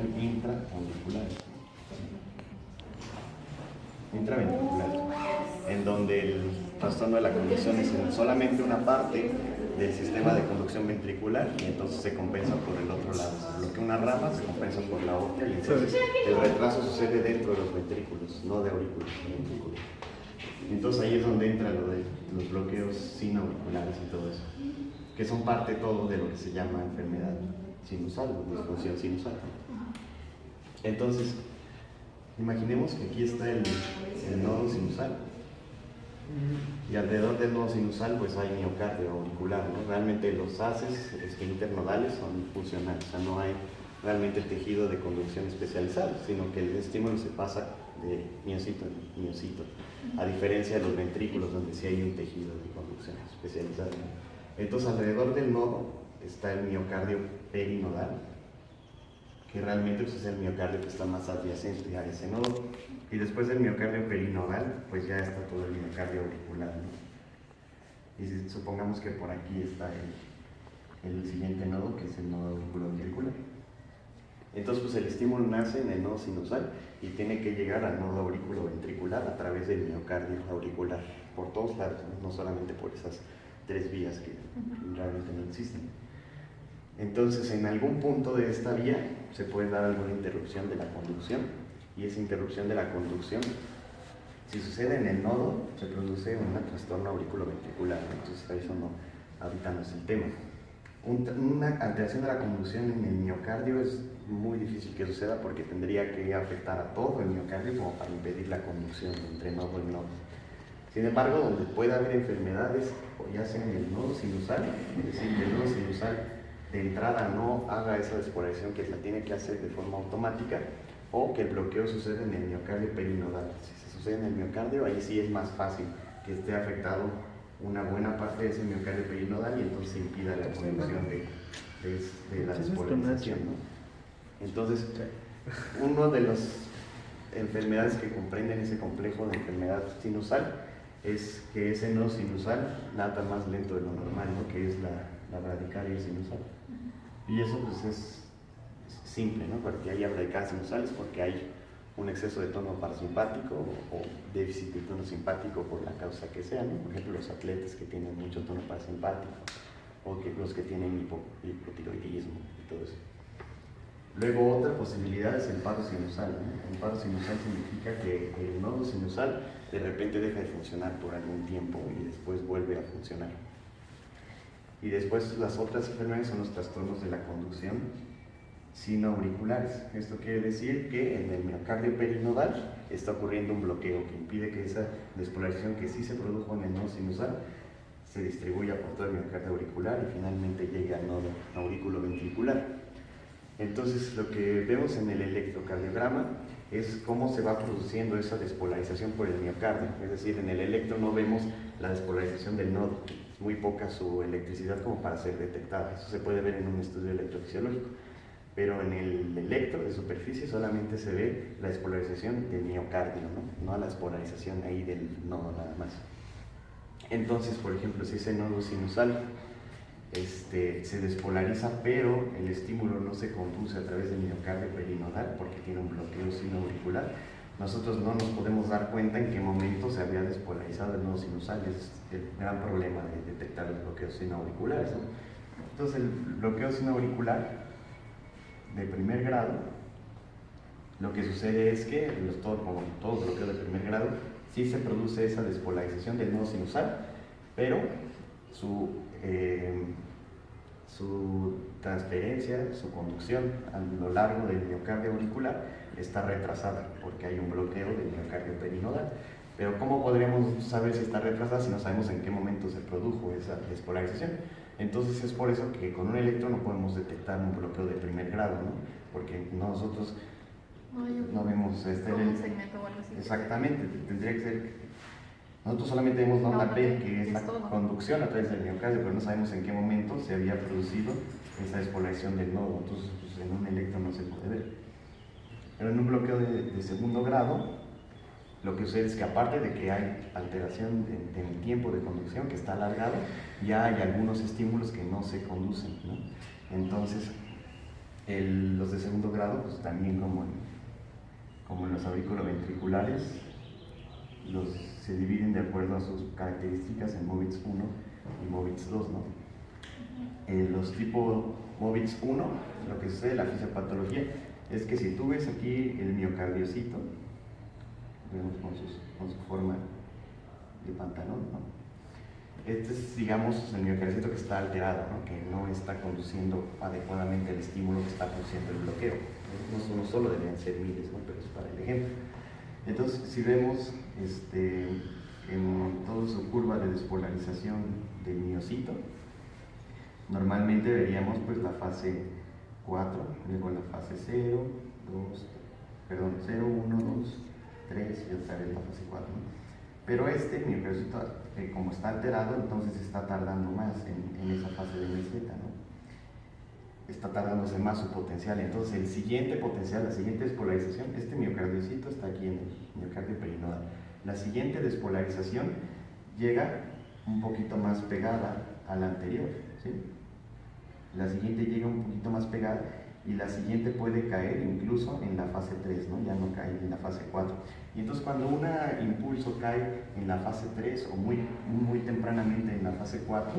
conducción intraventricular, en donde el trastorno de la conducción es en solamente una parte del sistema de conducción ventricular y entonces se compensa por el otro lado. Se bloquea una rama, se compensa por la otra y entonces el retraso sucede dentro de los ventrículos, no de aurículos, de ventrículos. Entonces ahí es donde entra lo de los bloqueos sinoauriculares y todo eso, que son parte todo de lo que se llama enfermedad sinusal o disfunción sinusal. Entonces, imaginemos que aquí está el nodo sinusal y alrededor del nodo sinusal pues hay miocardio auricular, ¿no? Realmente los haces internodales son funcionales, o sea, no hay realmente tejido de conducción especializado, sino que el estímulo se pasa de miocito en miocito, a diferencia de los ventrículos donde sí hay un tejido de conducción especializado. Entonces alrededor del nodo está el miocardio perinodal, que realmente pues, es el miocardio que está más adyacente a ese nodo, y después del miocardio perinodal pues ya está todo el miocardio auricular, ¿no? Y si supongamos que por aquí está el siguiente nodo, que es el nodo auriculoventricular. Entonces pues el estímulo nace en el nodo sinusal y tiene que llegar al nodo auriculoventricular a través del miocardio auricular, por todos lados, no solamente por esas tres vías que realmente no existen. Entonces, en algún punto de esta vía se puede dar alguna interrupción de la conducción, y esa interrupción de la conducción, si sucede en el nodo, se produce un trastorno auriculoventricular, entonces eso no, ahorita no es el tema. Una alteración de la conducción en el miocardio es muy difícil que suceda porque tendría que afectar a todo el miocardio como para impedir la conducción entre nodo y nodo. Sin embargo, donde puede haber enfermedades, o ya sea en el nodo sinusal, es decir, que el nodo sinusal de entrada no haga esa despolarización que la tiene que hacer de forma automática, o que el bloqueo sucede en el miocardio perinodal. Si se sucede en el miocardio, ahí sí es más fácil que esté afectado una buena parte de ese miocardio perinodal y entonces impida la conducción de la despolarización, ¿no? Entonces, una de las enfermedades que comprenden ese complejo de enfermedad sinusal es que ese nodo sinusal nata más lento de lo normal, ¿no? Que es la bradicardia sinusal. Y eso pues es simple, ¿no? Porque hay bradicardias sinusales porque hay un exceso de tono parasimpático o déficit de tono simpático por la causa que sea, ¿no? Por ejemplo, los atletas que tienen mucho tono parasimpático o los que tienen hipotiroidismo y todo eso. Luego otra posibilidad es el paro sinusal, ¿no? El paro sinusal significa que el nodo sinusal de repente deja de funcionar por algún tiempo y después vuelve a funcionar. Y después las otras enfermedades son los trastornos de la conducción sinoauriculares. Esto quiere decir que en el miocardio perinodal está ocurriendo un bloqueo que impide que esa despolarización que sí se produjo en el nodo sinusal se distribuya por todo el miocardio auricular y finalmente llegue al nodo auriculoventricular. Entonces lo que vemos en el electrocardiograma es cómo se va produciendo esa despolarización por el miocardio. Es decir, en el electro no vemos la despolarización del nodo, es muy poca su electricidad como para ser detectada. Eso se puede ver en un estudio electrofisiológico. Pero en el electro de superficie solamente se ve la despolarización del miocardio, no la despolarización ahí del nodo nada más. Entonces, por ejemplo, si ese nodo sinusal se despolariza, pero el estímulo no se conduce a través del miocardio perinodal porque tiene un bloqueo sinoauricular, nosotros no nos podemos dar cuenta en qué momento se había despolarizado el nodo sinusal. Es el gran problema de detectar los bloqueos sinoauriculares, ¿no? Entonces, el bloqueo sinoauricular de primer grado, lo que sucede es que, como todo bloqueo de primer grado, sí se produce esa despolarización del nodo sinusal, pero su transferencia, su conducción a lo largo del miocardio auricular está retrasada porque hay un bloqueo del miocardio perinodal. Pero ¿cómo podríamos saber si está retrasada si no sabemos en qué momento se produjo esa despolarización? Entonces es por eso que con un electro no podemos detectar un bloqueo de primer grado, ¿no? Porque nosotros no vemos un segmento o algo así. Exactamente, tendría que ser. Nosotros solamente vemos la onda P, que es la conducción a través del miocardio, pero no sabemos en qué momento se había producido esa despolarización del nodo. Entonces, pues, en un electro no se puede ver. Pero en un bloqueo de segundo grado, lo que sucede es que aparte de que hay alteración del tiempo de conducción que está alargado, ya hay algunos estímulos que no se conducen, ¿no? Entonces, Los de segundo grado, pues también como en los auriculoventriculares, se dividen de acuerdo a sus características en Movitz 1 y Movitz 2, ¿no? Los tipo Movitz 1, lo que sucede en la fisiopatología es que si tú ves aquí el miocardiocito, vemos con su forma de pantalón, ¿no? Este es, digamos, el miocardiocito que está alterado, ¿no? Que no está conduciendo adecuadamente el estímulo que está produciendo el bloqueo. No solo deberían ser miles, ¿no? Pero es para el ejemplo. Entonces, si vemos en toda su curva de despolarización del miocito, normalmente veríamos pues la fase 4, luego la fase 0, 1, 2, 3 y otra vez la fase 4, ¿no? Pero este miocardiocito, como está alterado, entonces está tardando más en esa fase de meseta, ¿no? Está tardándose más su potencial. Entonces el siguiente potencial, la siguiente despolarización, este miocardiocito está aquí en el miocardio perinodal. La siguiente despolarización llega un poquito más pegada a la anterior, ¿sí? La siguiente llega un poquito más pegada y la siguiente puede caer incluso en la fase 3, ¿no? Ya no cae en la fase 4. Y entonces cuando un impulso cae en la fase 3 o muy tempranamente en la fase 4,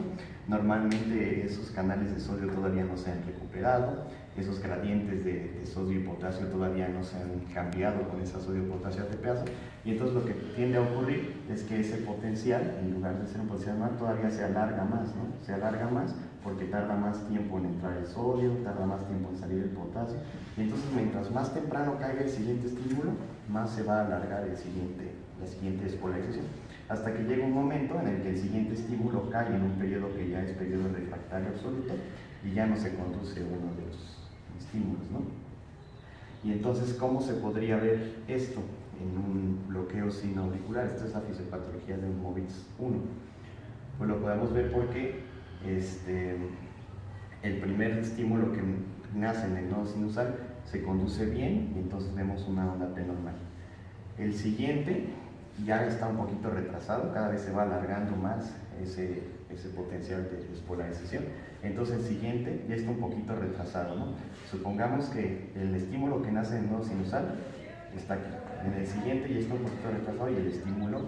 normalmente esos canales de sodio todavía no se han recuperado, esos gradientes de sodio y potasio todavía no se han cambiado con esa sodio-potasio ATPasa, y entonces lo que tiende a ocurrir es que ese potencial, en lugar de ser un potencial más, todavía se alarga más, ¿no? Se alarga más porque tarda más tiempo en entrar el sodio, tarda más tiempo en salir el potasio, y entonces mientras más temprano caiga el siguiente estímulo, más se va a alargar la siguiente despolarización, hasta que llega un momento en el que el siguiente estímulo cae en un periodo que ya es periodo refractario absoluto y ya no se conduce uno de los estímulos, ¿no? Y entonces, ¿cómo se podría ver esto en un bloqueo sinoauricular? Esta es la fisiopatología de un Movitz 1. Pues lo podemos ver porque el primer estímulo que nace en el nodo sinusal se conduce bien y entonces vemos una onda P normal. El siguiente ya está un poquito retrasado, cada vez se va alargando más ese potencial de despolarización. Entonces el siguiente ya está un poquito retrasado, ¿no? Supongamos que el estímulo que nace en el nodo sinusal está aquí. En el siguiente ya está un poquito retrasado y el estímulo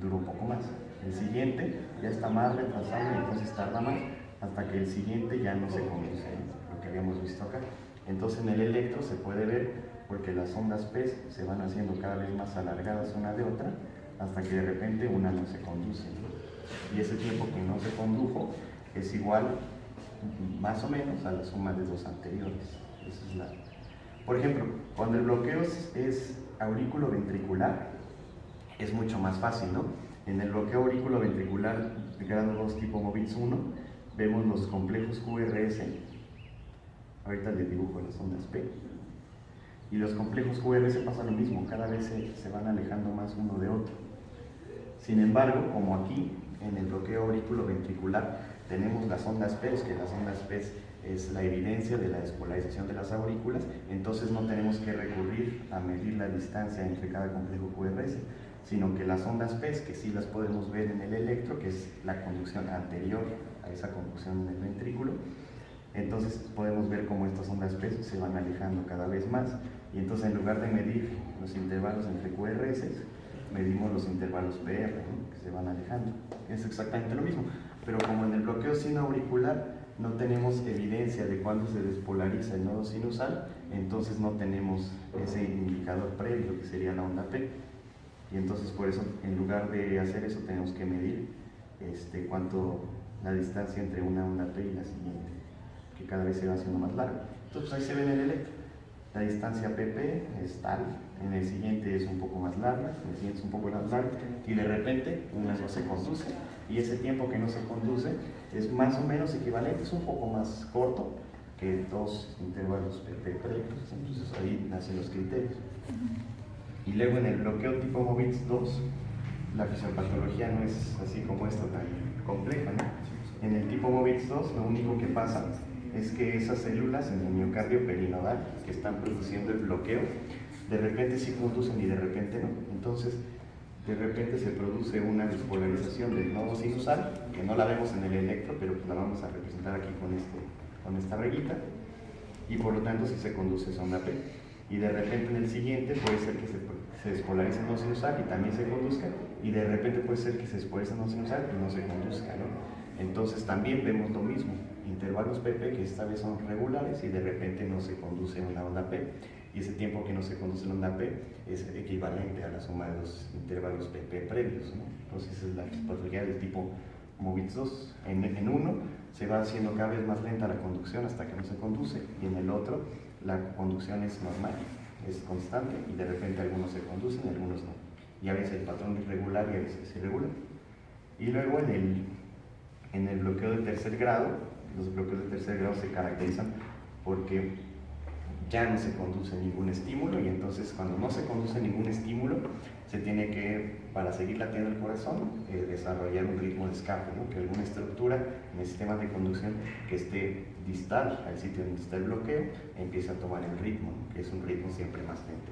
dura un poco más. El siguiente ya está más retrasado y entonces tarda más, hasta que el siguiente ya no se conduce, ¿no? Lo que habíamos visto acá. Entonces en el electro se puede ver porque las ondas P se van haciendo cada vez más alargadas una de otra, hasta que de repente una no se conduce, ¿no? Y ese tiempo que no se condujo es igual más o menos a la suma de dos anteriores. Esa es Por ejemplo, cuando el bloqueo es aurículo-ventricular, es mucho más fácil, ¿no? En el bloqueo aurículo-ventricular de grado 2 tipo Movitz 1, vemos los complejos QRS, ahorita les dibujo las ondas P, y los complejos QRS pasa lo mismo, cada vez se van alejando más uno de otro. Sin embargo, como aquí, en el bloqueo aurículo-ventricular, tenemos las ondas P, que las ondas P es la evidencia de la despolarización de las aurículas, entonces no tenemos que recurrir a medir la distancia entre cada complejo QRS, sino que las ondas P, que sí las podemos ver en el electro, que es la conducción anterior a esa conducción en el ventrículo, entonces podemos ver cómo estas ondas P se van alejando cada vez más, y entonces en lugar de medir los intervalos entre QRS, medimos los intervalos PR, ¿no? Que se van alejando. Es exactamente lo mismo, pero como en el bloqueo sinoauricular no tenemos evidencia de cuándo se despolariza el nodo sinusal, entonces no tenemos ese indicador previo que sería la onda P. Y entonces por eso, en lugar de hacer eso, tenemos que medir cuánto la distancia entre una onda P y la siguiente, que cada vez se va haciendo más larga. Entonces ahí se ve en el electro. La distancia PP es tal, en el siguiente es un poco más larga, en el siguiente es un poco más larga, y de repente una no se conduce, y ese tiempo que no se conduce es más o menos equivalente, es un poco más corto que dos intervalos PP previos. Entonces ahí nacen los criterios. Y luego en el bloqueo tipo Movitz 2, la fisiopatología no es así como esta tan compleja, ¿no? En el tipo Movitz 2 lo único que pasa es que esas células en el miocardio perinodal que están produciendo el bloqueo, de repente sí conducen y de repente no. Entonces, de repente se produce una despolarización del nodo sinusal, que no la vemos en el electro, pero la vamos a representar aquí con esta rayita. y por lo tanto sí se conduce esa onda P. Y de repente en el siguiente puede ser que se despolarice no sinusal y también se conduzca, y de repente puede ser que se despolarice no sinusal y no se conduzca, ¿no? Entonces también vemos lo mismo, intervalos PP que esta vez son regulares y de repente no se conduce una onda P, y ese tiempo que no se conduce la onda P es equivalente a la suma de los intervalos PP previos, ¿no? Entonces esa es la patología del tipo Movitz 2. En uno se va haciendo cada vez más lenta la conducción hasta que no se conduce, y en el otro la conducción es normal, es constante, y de repente algunos se conducen y algunos no. Y a veces el patrón es regular y a veces es irregular. Y luego en el bloqueo de tercer grado, los bloqueos de tercer grado se caracterizan porque ya no se conduce ningún estímulo, y entonces cuando no se conduce ningún estímulo se tiene que, para seguir latiendo el corazón, desarrollar un ritmo de escape, ¿no? Que alguna estructura en el sistema de conducción que esté distal al sitio donde está el bloqueo empiece a tomar el ritmo, ¿no? Que es un ritmo siempre más lento.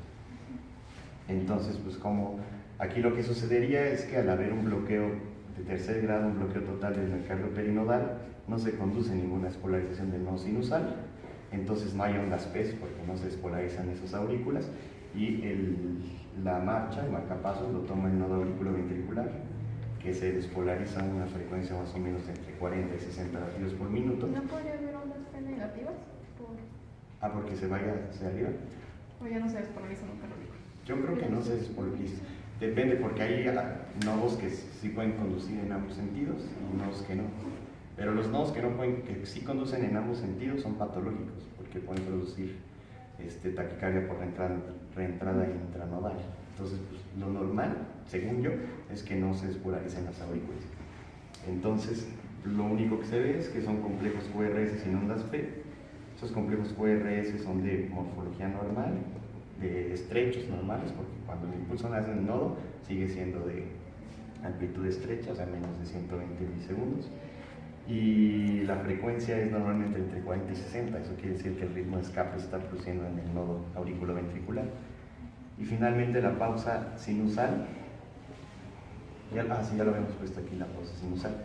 Entonces, pues como aquí lo que sucedería es que al haber un bloqueo de tercer grado, un bloqueo total del miocardio perinodal, no se conduce ninguna despolarización del nodo sinusal, entonces no hay ondas P porque no se despolarizan esos aurículas, y la marcha, el marcapasos, lo toma el nodo auriculoventricular, que se despolariza a una frecuencia más o menos entre 40 y 60 latidos por minuto. ¿No podría haber ondas P negativas? Porque se vaya hacia arriba. O ya no se despolariza nunca lo digo. Yo creo que no se despolariza. Depende, porque hay nodos que sí pueden conducir en ambos sentidos y nodos que no. Pero los nodos que sí conducen en ambos sentidos son patológicos, porque pueden producir taquicardia por reentrada intranodal. Entonces, pues, lo normal, según yo, es que no se despolaricen las aurículas. Entonces, lo único que se ve es que son complejos QRS sin ondas P. Esos complejos QRS son de morfología normal, de estrechos normales, porque cuando el impulso nace en el nodo sigue siendo de amplitud estrecha, o sea, menos de 120 milisegundos, y la frecuencia es normalmente entre 40 y 60. Eso quiere decir que el ritmo de escape se está produciendo en el nodo auriculoventricular. Y finalmente la pausa sinusal, ya lo habíamos puesto aquí, la pausa sinusal.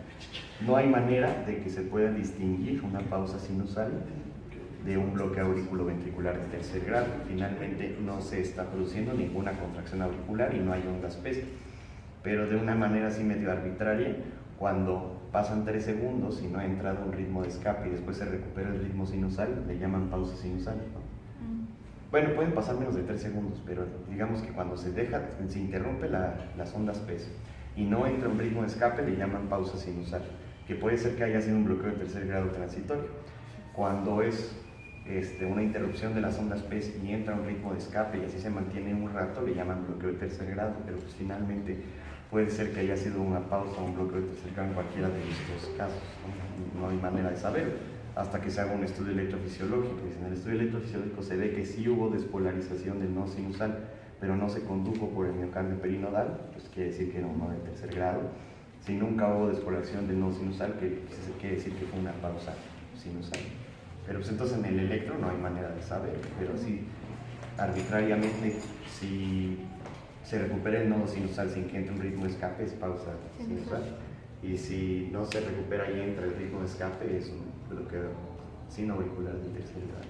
No hay manera de que se pueda distinguir una pausa sinusal de un bloqueo auriculoventricular de tercer grado. Finalmente no se está produciendo ninguna contracción auricular y no hay ondas P, pero de una manera así medio arbitraria, cuando pasan 3 segundos y no ha entrado un ritmo de escape y después se recupera el ritmo sinusal, le llaman pausa sinusal, ¿no? Bueno, pueden pasar menos de 3 segundos, pero digamos que cuando se interrumpe las ondas P y no entra un ritmo de escape, le llaman pausa sinusal, que puede ser que haya sido un bloqueo de tercer grado transitorio. Cuando es una interrupción de las ondas P y entra un ritmo de escape y así se mantiene un rato, le llaman bloqueo de tercer grado, pero pues finalmente puede ser que haya sido una pausa o un bloqueo de tercer grado en cualquiera de estos casos, ¿no? No hay manera de saberlo hasta que se haga un estudio electrofisiológico, y si en el estudio electrofisiológico se ve que sí hubo despolarización del nodo sinusal, pero no se condujo por el miocardio perinodal, pues quiere decir que era un nodo de tercer grado. Si nunca hubo despolarización del nodo sinusal, quiere decir que fue una pausa sinusal. Pero pues entonces en el electro no hay manera de saber, pero sí arbitrariamente, si se recupera el nodo sinusal sin que entre un ritmo de escape, es pausa sinusal, y si no se recupera y entra el ritmo de escape, es un bloqueo sinoauricular de tercer grado.